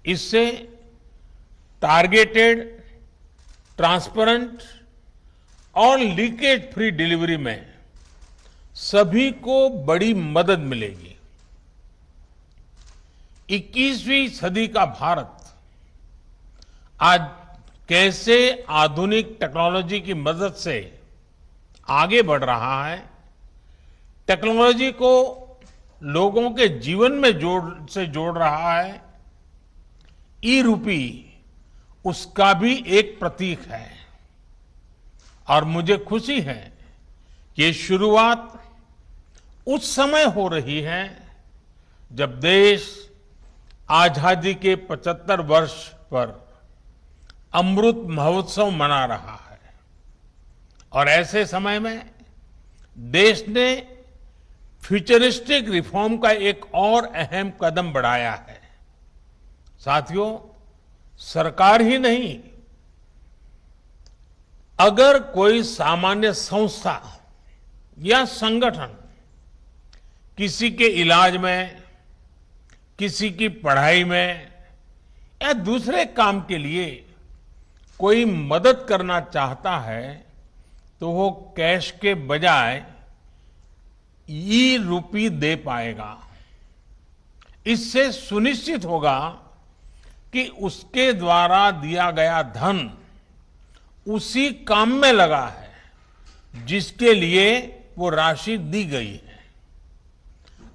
इससे targeted, transparent और leakage free delivery में सभी को बड़ी मदद मिलेगी। 21वीं सदी का भारत आज कैसे आधुनिक टेक्नोलॉजी की मदद से आगे बढ़ रहा है, टेक्नोलॉजी को लोगों के जीवन में जोड़ रहा है, ई-रूपी उसका भी एक प्रतीक है। और मुझे खुशी है कि ये शुरुआत उस समय हो रही है जब देश आजादी के 75 वर्ष पर अमृत महोत्सव मना रहा है। और ऐसे समय में देश ने फ्यूचरिस्टिक रिफॉर्म का एक और अहम कदम बढ़ाया है। साथियों, सरकार ही नहीं, अगर कोई सामान्य संस्था या संगठन किसी के इलाज में, किसी की पढ़ाई में या दूसरे काम के लिए कोई मदद करना चाहता है तो वो कैश के बजाय ई-रूपी दे पाएगा। इससे सुनिश्चित होगा कि उसके द्वारा दिया गया धन उसी काम में लगा है जिसके लिए वो राशि दी गई है।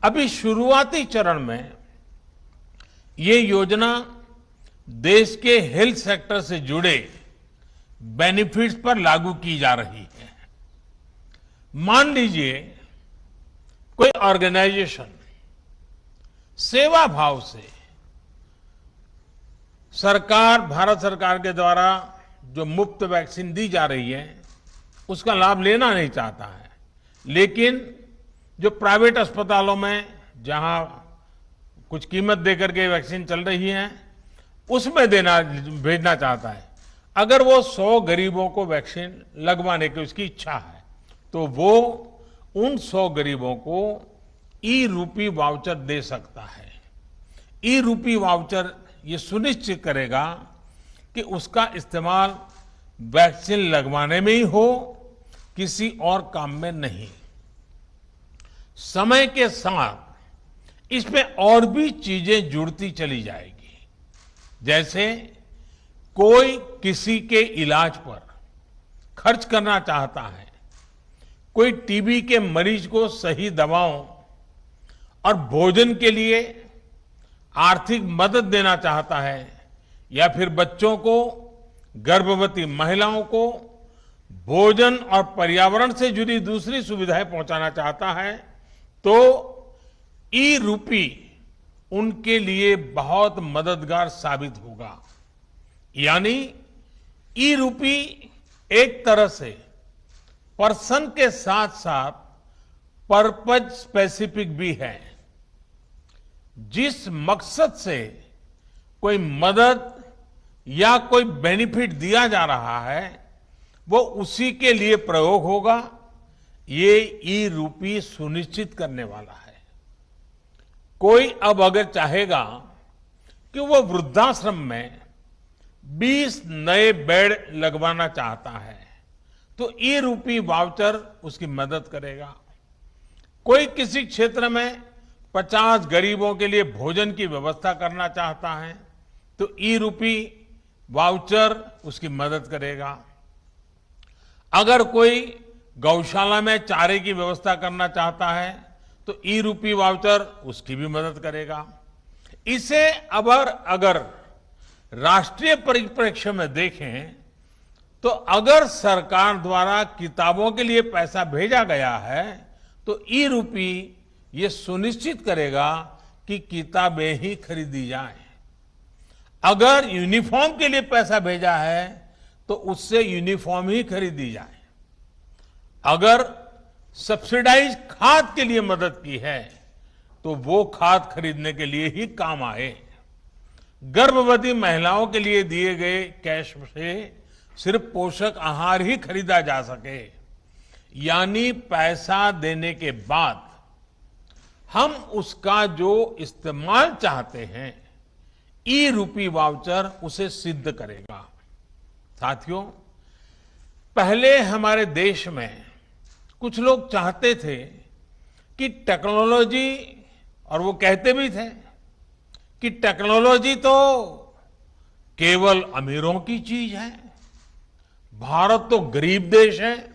अभी शुरुआती चरण में ये योजना देश के हेल्थ सेक्टर से जुड़े बेनिफिट्स पर लागू की जा रही है। मान लीजिए कोई ऑर्गेनाइजेशन सेवा भाव से भारत सरकार के द्वारा जो मुफ्त वैक्सीन दी जा रही है उसका लाभ लेना नहीं चाहता है, लेकिन जो प्राइवेट अस्पतालों में जहां कुछ कीमत देकर के वैक्सीन चल रही है उसमें भेजना चाहता है। अगर वो 100 गरीबों को वैक्सीन लगवाने की उसकी इच्छा है तो वो उन 100 गरीबों को ई-रूपी वाउचर दे सकता है। ई-रूपी वाउचर ये सुनिश्चित करेगा कि उसका इस्तेमाल वैक्सीन लगवाने में ही हो, किसी और काम में नहीं। समय के साथ इसमें और भी चीजें जुड़ती चली जाएगी। जैसे कोई किसी के इलाज पर खर्च करना चाहता है, कोई टीबी के मरीज को सही दवाओं और भोजन के लिए आर्थिक मदद देना चाहता है, या फिर बच्चों को, गर्भवती महिलाओं को भोजन और पर्यावरण से जुड़ी दूसरी सुविधाएं पहुंचाना चाहता है, तो ई-रूपी उनके लिए बहुत मददगार साबित होगा। यानी ई-रूपी एक तरह से पर्सन के साथ साथ पर्पज स्पेसिफिक भी है। जिस मकसद से कोई मदद या कोई बेनिफिट दिया जा रहा है वो उसी के लिए प्रयोग होगा, ये ई-रूपी सुनिश्चित करने वाला है। कोई अब अगर चाहेगा कि वो वृद्धाश्रम में 20 नए बेड लगवाना चाहता है तो ई-रूपी वाउचर उसकी मदद करेगा। कोई किसी क्षेत्र में 50 गरीबों के लिए भोजन की व्यवस्था करना चाहता है तो ई-रूपी वाउचर उसकी मदद करेगा। अगर कोई गौशाला में चारे की व्यवस्था करना चाहता है तो ई-रूपी वाउचर उसकी भी मदद करेगा। इसे अगर राष्ट्रीय परिप्रेक्ष्य में देखें तो अगर सरकार द्वारा किताबों के लिए पैसा भेजा गया है तो ई-रूपी ये सुनिश्चित करेगा कि किताबें ही खरीदी जाएं। अगर यूनिफॉर्म के लिए पैसा भेजा है तो उससे यूनिफॉर्म ही खरीदी जाए। अगर सब्सिडाइज खाद के लिए मदद की है तो वो खाद खरीदने के लिए ही काम आए। गर्भवती महिलाओं के लिए दिए गए कैश से सिर्फ पोषक आहार ही खरीदा जा सके, यानी पैसा देने के बाद हम उसका जो इस्तेमाल चाहते हैं ई रूपी वाउचर उसे सिद्ध करेगा। साथियों, पहले हमारे देश में कुछ लोग चाहते थे कि टेक्नोलॉजी, और वो कहते भी थे कि टेक्नोलॉजी तो केवल अमीरों की चीज है, भारत तो गरीब देश है,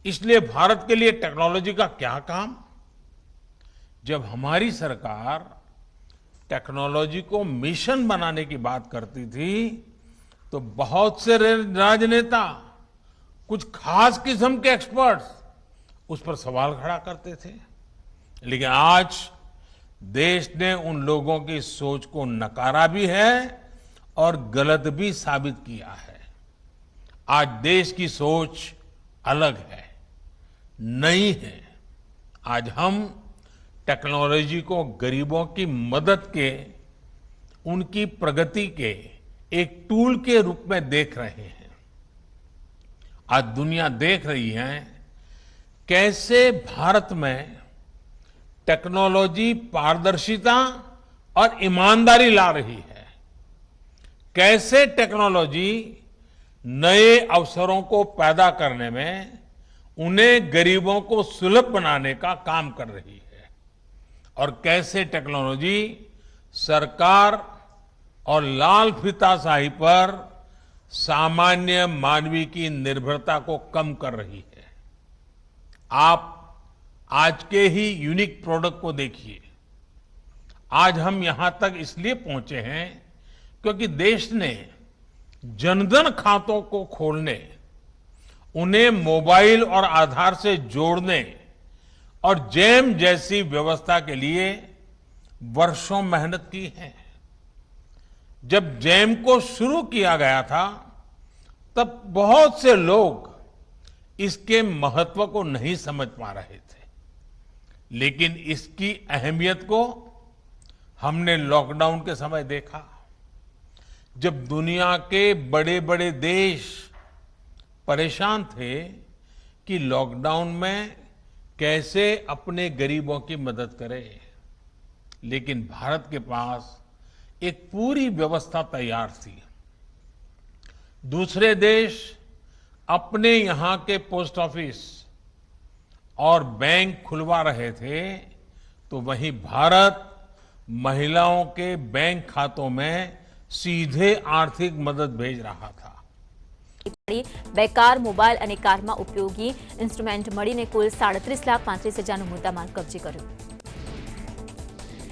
इसलिए भारत के लिए टेक्नोलॉजी का क्या काम। जब हमारी सरकार टेक्नोलॉजी को मिशन बनाने की बात करती थी तो बहुत से राजनेता, कुछ खास किस्म के एक्सपर्ट्स उस पर सवाल खड़ा करते थे। लेकिन आज देश ने उन लोगों की सोच को नकारा भी है और गलत भी साबित किया है। आज देश की सोच अलग है, नई है। आज हम टेक्नोलॉजी को गरीबों की मदद के, उनकी प्रगति के एक टूल के रूप में देख रहे हैं। आज दुनिया देख रही है कैसे भारत में टेक्नोलॉजी पारदर्शिता और ईमानदारी ला रही है, कैसे टेक्नोलॉजी नए अवसरों को पैदा करने में, उन्हें गरीबों को सुलभ बनाने का काम कर रही है, और कैसे टेक्नोलॉजी सरकार और लाल फीताशाही पर सामान्य मानवीय की निर्भरता को कम कर रही है। आप आज के ही यूनिक प्रोडक्ट को देखिए। आज हम यहां तक इसलिए पहुंचे हैं क्योंकि देश ने जनधन खातों को खोलने, उन्हें मोबाइल और आधार से जोड़ने और जैम जैसी व्यवस्था के लिए वर्षों मेहनत की है। जब जैम को शुरू किया गया था तब बहुत से लोग इसके महत्व को नहीं समझ पा रहे थे, लेकिन इसकी अहमियत को हमने लॉकडाउन के समय देखा। जब दुनिया के बड़े बड़े देश परेशान थे कि लॉकडाउन में कैसे अपने गरीबों की मदद करें, लेकिन भारत के पास एक पूरी व्यवस्था तैयार थी। दूसरे देश अपने यहां के पोस्ट ऑफिस और बैंक खुलवा रहे थे, तो वहीं भारत महिलाओं के बैंक खातों में सीधे आर्थिक मदद भेज रहा था। બે કાર, મોબાઈલ અને કારમાં ઉપયોગી ઇન્સ્ટ્રુમેન્ટ મળીને કુલ 37,35,000નો મુદ્દામાલ કબજે કર્યો।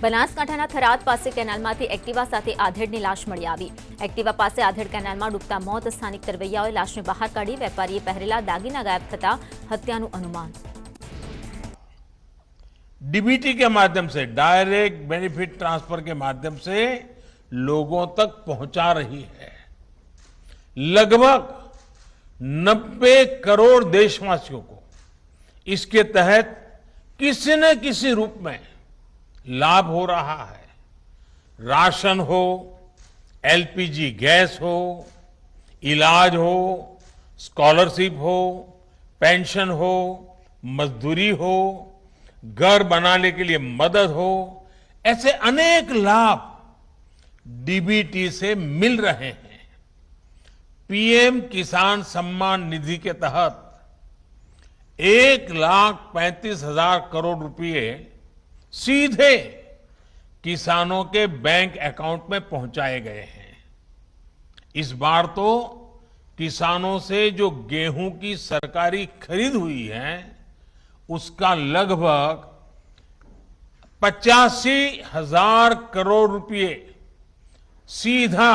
બનાસકાંઠાના થરાદ પાસે કેનાલમાંથી એક્ટિવા સાથે આધેડની લાશ મળી આવી। એક્ટિવા પાસે આધેડ કેનાલમાં ડૂબતા મોત, સ્થાનિક તરવૈયાઓએ લાશને બહાર કાઢી। વેપારીએ પહેરેલા દાગીના ગાયબ થતા હત્યાનું अनुमान। डीबीटी के माध्यम से, डायरेक्ट बेनिफिट ट्रांसफर के माध्यम से लोगों तक पहुंचा रही है। लगभग 90 करोड़ देशवासियों को इसके तहत किसी न किसी रूप में लाभ हो रहा है। राशन हो, एलपीजी गैस हो, इलाज हो, स्कॉलरशिप हो, पेंशन हो, मजदूरी हो, घर बनाने के लिए मदद हो, ऐसे अनेक लाभ डीबीटी से मिल रहे हैं। पीएम किसान सम्मान निधि के तहत 1,35,000 करोड़ रुपए सीधे किसानों के बैंक अकाउंट में पहुंचाए गए हैं। इस बार तो किसानों से जो गेहूं की सरकारी खरीद हुई है उसका लगभग 85,000 करोड़ रुपए सीधा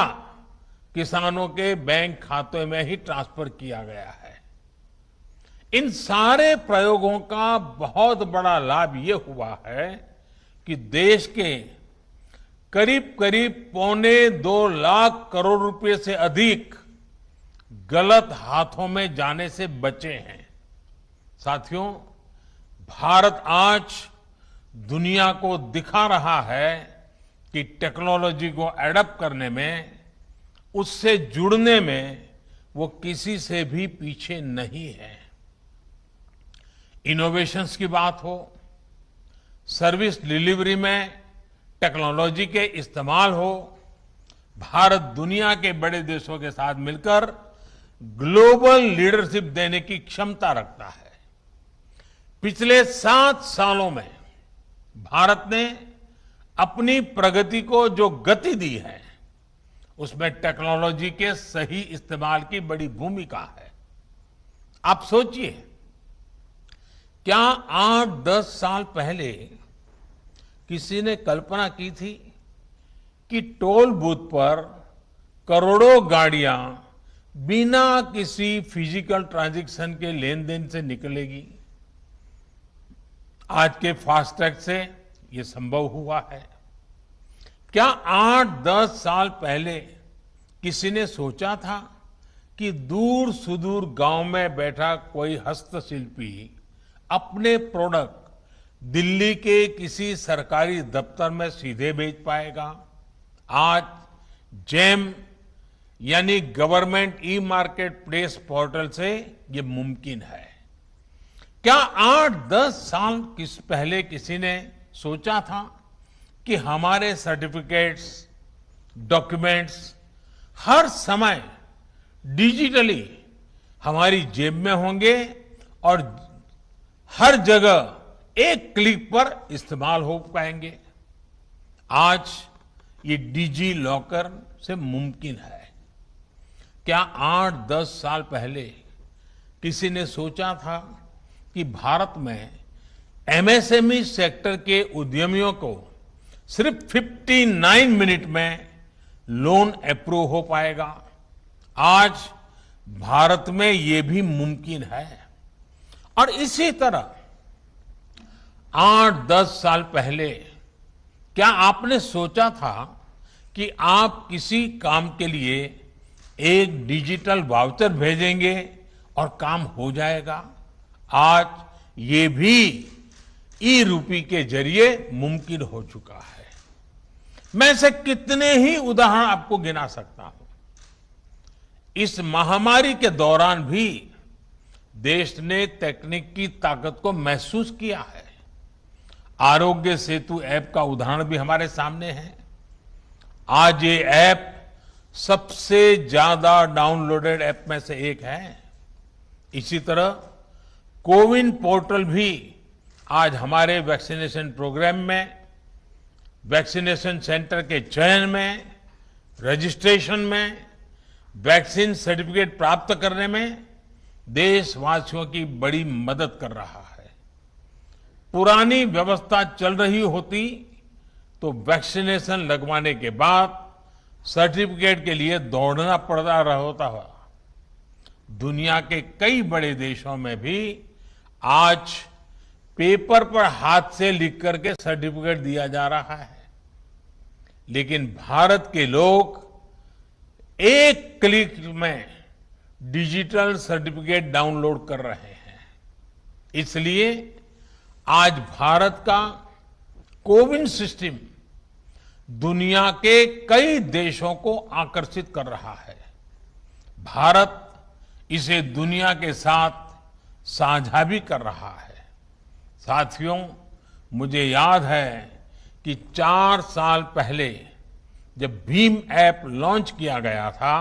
किसानों के बैंक खाते में ही ट्रांसफर किया गया है। इन सारे प्रयोगों का बहुत बड़ा लाभ ये हुआ है कि देश के करीब करीब 1.25 लाख करोड़ रुपए से अधिक गलत हाथों में जाने से बचे हैं। साथियों, भारत आज दुनिया को दिखा रहा है कि टेक्नोलॉजी को एडप्ट करने में, उससे जुड़ने में वो किसी से भी पीछे नहीं है। इनोवेशंस की बात हो, सर्विस डिलीवरी में टेक्नोलॉजी के इस्तेमाल हो, भारत दुनिया के बड़े देशों के साथ मिलकर ग्लोबल लीडरशिप देने की क्षमता रखता है। पिछले 7 सालों में भारत ने अपनी प्रगति को जो गति दी है, उसमें टेक्नोलॉजी के सही इस्तेमाल की बड़ी भूमिका है। आप सोचिए, क्या 8-10 साल पहले किसी ने कल्पना की थी कि टोल बूथ पर करोड़ों गाड़ियां बिना किसी फिजिकल ट्रांजैक्शन के लेन देन से निकलेगी? आज के फास्टैग से ये संभव हुआ है। क्या 8-10 साल पहले किसी ने सोचा था कि दूर सुदूर गांव में बैठा कोई हस्तशिल्पी अपने प्रोडक्ट दिल्ली के किसी सरकारी दफ्तर में सीधे भेज पाएगा? आज जेम यानी government e market place portal से ये मुमकिन है। क्या 8-10 साल पहले किसी ने सोचा था कि हमारे सर्टिफिकेट्स, डॉक्यूमेंट्स हर समय डिजिटली हमारी जेब में होंगे और हर जगह एक क्लिक पर इस्तेमाल हो पाएंगे? आज ये डिजी लॉकर से मुमकिन है। क्या 8-10 साल पहले किसी ने सोचा था कि भारत में एमएसएमई सेक्टर के उद्यमियों को सिर्फ 59 मिनट में लोन अप्रूव हो पाएगा? आज भारत में ये भी मुमकिन है। और इसी तरह 8-10 साल पहले क्या आपने सोचा था कि आप किसी काम के लिए एक डिजिटल वाउचर भेजेंगे और काम हो जाएगा? आज ये भी ई रूपी के जरिए मुमकिन हो चुका है। मैं ऐसे कितने ही उदाहरण आपको गिना सकता हूं। इस महामारी के दौरान भी देश ने तकनीक की ताकत को महसूस किया है। आरोग्य सेतु ऐप का उदाहरण भी हमारे सामने है। आज ये ऐप सबसे ज्यादा डाउनलोडेड ऐप में से एक है। इसी तरह कोविन पोर्टल भी आज हमारे वैक्सीनेशन प्रोग्राम में, वैक्सीनेशन सेंटर के चयन में, रजिस्ट्रेशन में, वैक्सीन सर्टिफिकेट प्राप्त करने में देशवासियों की बड़ी मदद कर रहा है। पुरानी व्यवस्था चल रही होती तो वैक्सीनेशन लगवाने के बाद सर्टिफिकेट के लिए दौड़ना पड़ता रहता है। दुनिया के कई बड़े देशों में भी आज पेपर पर हाथ से लिख करके सर्टिफिकेट दिया जा रहा है, लेकिन भारत के लोग एक क्लिक में डिजिटल सर्टिफिकेट डाउनलोड कर रहे हैं। इसलिए आज भारत का कोविन सिस्टम दुनिया के कई देशों को आकर्षित कर रहा है। भारत इसे दुनिया के साथ साझा भी कर रहा है। साथियों, मुझे याद है कि 4 साल पहले जब भीम ऐप लॉन्च किया गया था,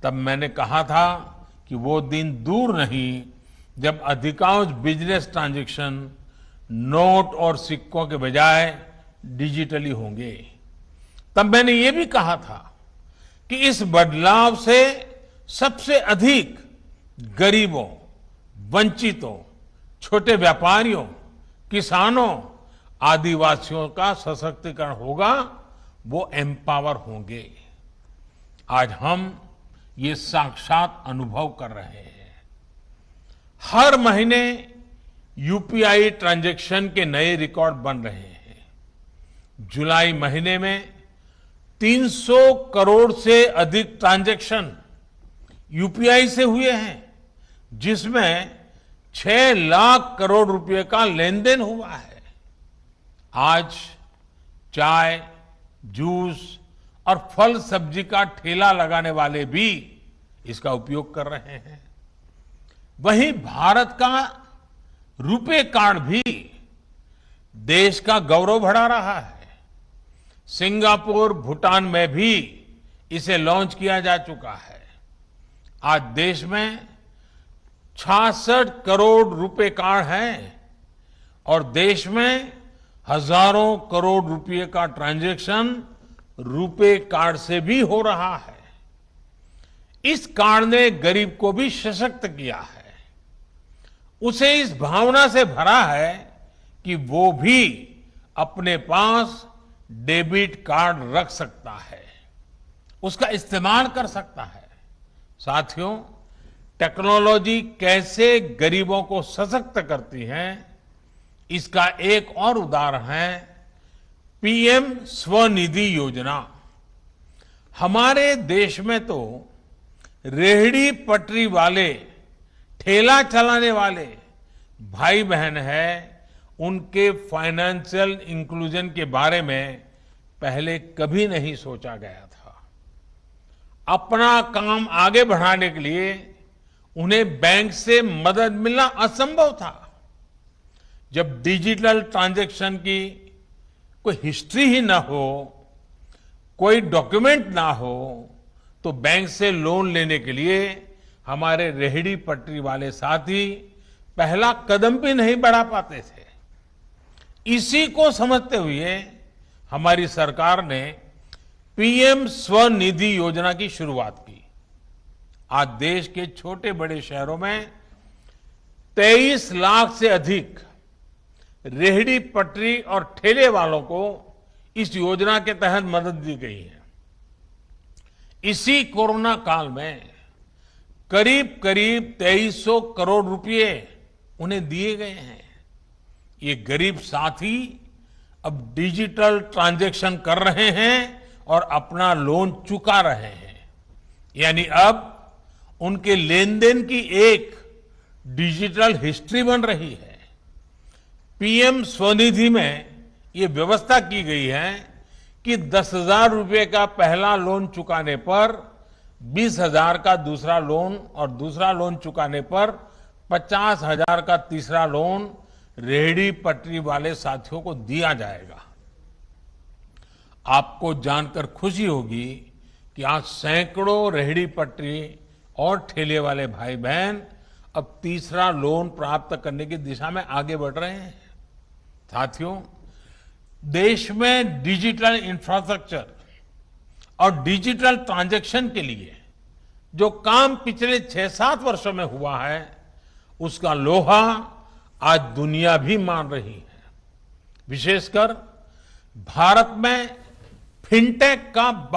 तब मैंने कहा था कि वो दिन दूर नहीं जब अधिकांश बिजनेस ट्रांजैक्शन नोट और सिक्कों के बजाय डिजिटली होंगे। तब मैंने ये भी कहा था कि इस बदलाव से सबसे अधिक गरीबों, वंचितों, छोटे व्यापारियों, किसानों, आदिवासियों का सशक्तिकरण होगा, वो एम्पावर होंगे। आज हम ये साक्षात अनुभव कर रहे हैं। हर महीने यूपीआई ट्रांजैक्शन के नए रिकॉर्ड बन रहे हैं। जुलाई महीने में 300 करोड़ से अधिक ट्रांजैक्शन यूपीआई से हुए हैं, जिसमें 6 लाख करोड़ रुपए का लेन देन हुआ है। आज चाय, जूस और फल सब्जी का ठेला लगाने वाले भी इसका उपयोग कर रहे हैं। वहीं भारत का रुपे कार्ड भी देश का गौरव बढ़ा रहा है। सिंगापुर, भूटान में भी इसे लॉन्च किया जा चुका है। आज देश में 66 करोड़ रुपए कार्ड हैं और देश में हजारों करोड़ रुपए का ट्रांजैक्शन रुपे कार्ड से भी हो रहा है। इस कार्ड ने गरीब को भी सशक्त किया है, उसे इस भावना से भरा है कि वो भी अपने पास डेबिट कार्ड रख सकता है, उसका इस्तेमाल कर सकता है। साथियों, टेक्नोलॉजी कैसे गरीबों को सशक्त करती है, इसका एक और उदाहरण है पीएम स्वनिधि योजना। हमारे देश में तो रेहड़ी पटरी वाले, ठेला चलाने वाले भाई बहन हैं, उनके फाइनेंशियल इंक्लूजन के बारे में पहले कभी नहीं सोचा गया था। अपना काम आगे बढ़ाने के लिए उन्हें बैंक से मदद मिलना असंभव था। जब डिजिटल ट्रांजैक्शन की कोई हिस्ट्री ही ना हो, कोई डॉक्यूमेंट ना हो, तो बैंक से लोन लेने के लिए हमारे रेहड़ी पटरी वाले साथी पहला कदम भी नहीं बढ़ा पाते थे। इसी को समझते हुए हमारी सरकार ने पीएम स्वनिधि योजना की शुरुआत की। आज देश के छोटे बड़े शहरों में 23 लाख से अधिक रेहड़ी पटरी और ठेले वालों को इस योजना के तहत मदद दी गई है। इसी कोरोना काल में करीब करीब 2300 करोड़ रुपए उन्हें दिए गए हैं। ये गरीब साथी अब डिजिटल ट्रांजैक्शन कर रहे हैं और अपना लोन चुका रहे हैं, यानी अब उनके लेन देन की एक डिजिटल हिस्ट्री बन रही है। पीएम स्वनिधि में ये व्यवस्था की गई है कि 10,000 रुपए का पहला लोन चुकाने पर 20,000 का दूसरा लोन और दूसरा लोन चुकाने पर 50,000 का तीसरा लोन रेहड़ी पटरी वाले साथियों को दिया जाएगा। आपको जानकर खुशी होगी कि आज सैकड़ों रेहड़ी पटरी और ठेले वाले भाई बहन अब तीसरा लोन प्राप्त करने की दिशा में आगे बढ़ रहे हैं। साथियों, देश में डिजिटल इंफ्रास्ट्रक्चर और डिजिटल ट्रांजैक्शन के लिए जो काम पिछले 6-7 वर्षों में हुआ है, उसका लोहा आज दुनिया भी मान रही है। विशेषकर भारत में फिनटेक का